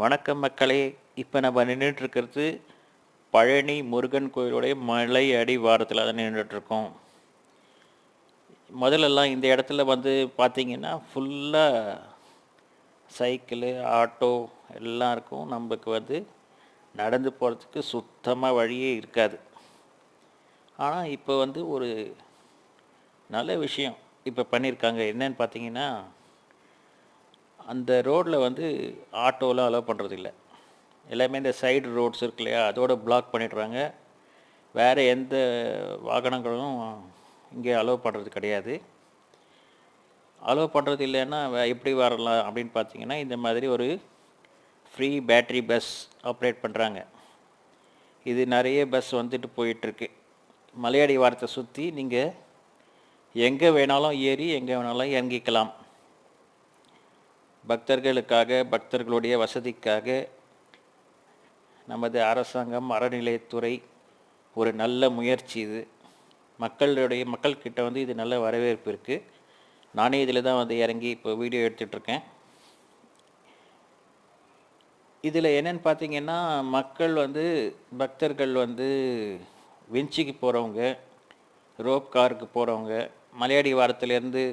வணக்கம் மக்களே. இப்போ நம்ம நின்றுட்டுருக்கிறது பழனி முருகன் கோயிலுடைய மலை அடிவாரத்தில் தான் நின்றுட்டுருக்கோம். முதல்லலாம் இந்த இடத்துல பார்த்திங்கன்னா ஃபுல்லாக சைக்கிளு, ஆட்டோ எல்லாம் இருக்கும். நமக்கு நடந்து போகிறதுக்கு சுத்தமாக வழியே இருக்காது. ஆனால் இப்போ ஒரு நல்ல விஷயம் இப்போ பண்ணியிருக்காங்க. என்னன்னு பார்த்தீங்கன்னா, அந்த ரோட்டில் ஆட்டோலாம் அலோவ் பண்ணுறதில்ல. எல்லாமே இந்த சைடு ரோட்ஸ் இருக்கு இல்லையா, அதோடு பிளாக் பண்ணிடுறாங்க. வேறு எந்த வாகனங்களும் இங்கே அலோவ் பண்ணுறது கிடையாது. அலோவ் பண்ணுறது இல்லைன்னா எப்படி வரலாம் அப்படின்னு பார்த்தீங்கன்னா, இந்த மாதிரி ஒரு ஃப்ரீ பேட்ரி பஸ் ஆப்ரேட் பண்ணுறாங்க. இது நிறைய பஸ் வந்துட்டு போயிட்டுருக்கு. மலையடி வாரத்தை சுற்றி நீங்கள் எங்கே வேணாலும் ஏறி எங்கே வேணாலும் இறங்கிக்கலாம். பக்தர்களுடைய வசதிக்காக நமது அரசாங்கம், அறநிலையத்துறை ஒரு நல்ல முயற்சி இது. மக்கள்கிட்ட இது நல்ல வரவேற்பு இருக்குது. நானே இதில் தான் இறங்கி இப்போ வீடியோ எடுத்துகிட்ருக்கேன். இதில் என்னென்னு பார்த்தீங்கன்னா, பக்தர்கள் விஞ்சிக்கு போகிறவங்க, ரோப் காருக்கு போகிறவங்க, மலையடி வாரத்துலேருந்து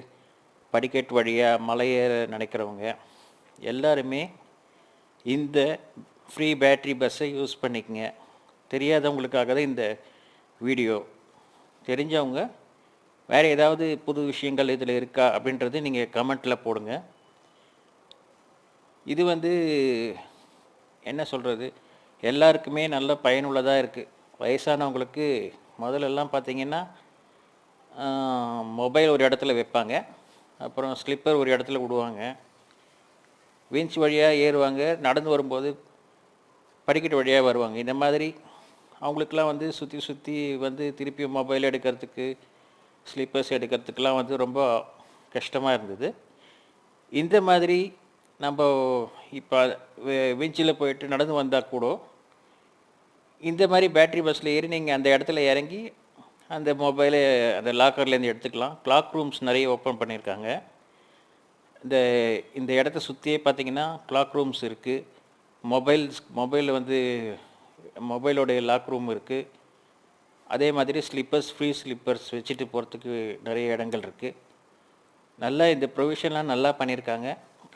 படிக்கட்டு வழியாக மலையேற நினைக்கிறவங்க எல்லாருமே இந்த ஃப்ரீ பேட்ரி பஸ்ஸை யூஸ் பண்ணிக்கங்க. தெரியாதவங்களுக்காக தான் இந்த வீடியோ. தெரிஞ்சவங்க வேறு ஏதாவது புது விஷயங்கள் இதில் இருக்கா அப்படின்றது நீங்கள் கமெண்ட்டில் போடுங்க. இது என்ன சொல்கிறது, எல்லாருக்குமே நல்ல பயனுள்ளதாக இருக்குது. வயசானவங்களுக்கு முதல்லலாம் பார்த்திங்கன்னா மொபைல் ஒரு இடத்துல வைப்பாங்க, அப்புறம் ஸ்லிப்பர் ஒரு இடத்துல விடுவாங்க, விஞ்ச் வழியாக ஏறுவாங்க, நடந்து வரும்போது படிக்கட்டு வழியாக வருவாங்க. இந்த மாதிரி அவங்களுக்கெல்லாம் சுற்றி திருப்பி மொபைல் எடுக்கிறதுக்கு, ஸ்லிப்பர்ஸ் எடுக்கிறதுக்கெலாம் ரொம்ப கஷ்டமாக இருந்தது. இந்த மாதிரி நம்ம இப்போ விஞ்சில் போயிட்டு நடந்து வந்தால் கூட இந்த மாதிரி பேட்ரி பஸ்ஸில் ஏறி நீங்கள் அந்த இடத்துல இறங்கி அந்த மொபைலை அந்த லாக்கர்லேருந்து எடுத்துக்கலாம். கிளாக் ரூம்ஸ் நிறைய ஓப்பன் பண்ணியிருக்காங்க. இந்த இடத்த சுற்றியே பார்த்திங்கன்னா கிளாக் ரூம்ஸ் இருக்குது. மொபைலோடைய லாக் ரூம் இருக்குது. அதே மாதிரி ஃப்ரீ ஸ்லிப்பர்ஸ் வச்சுட்டு போகிறதுக்கு நிறைய இடங்கள் இருக்குது. நல்லா இந்த ப்ரொவிஷன்லாம் நல்லா பண்ணியிருக்காங்க.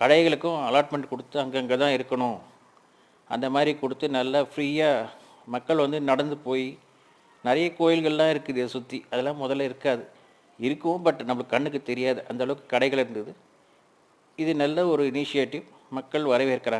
கடைகளுக்கும் அலாட்மெண்ட் கொடுத்து அங்கங்கே தான் இருக்கணும் அந்த மாதிரி கொடுத்து நல்லா ஃப்ரீயாக மக்கள் நடந்து போய், நிறைய கோயில்கள்லாம் இருக்குது இதை சுற்றி. அதெல்லாம் முதல்ல இருக்காது, இருக்கும், பட் நம்மளுக்கு கண்ணுக்கு தெரியாது. அந்தளவுக்கு கடைகள் இருந்தது. இது நல்ல ஒரு இனிஷியேட்டிவ், மக்கள் வரவேற்கிறாங்க.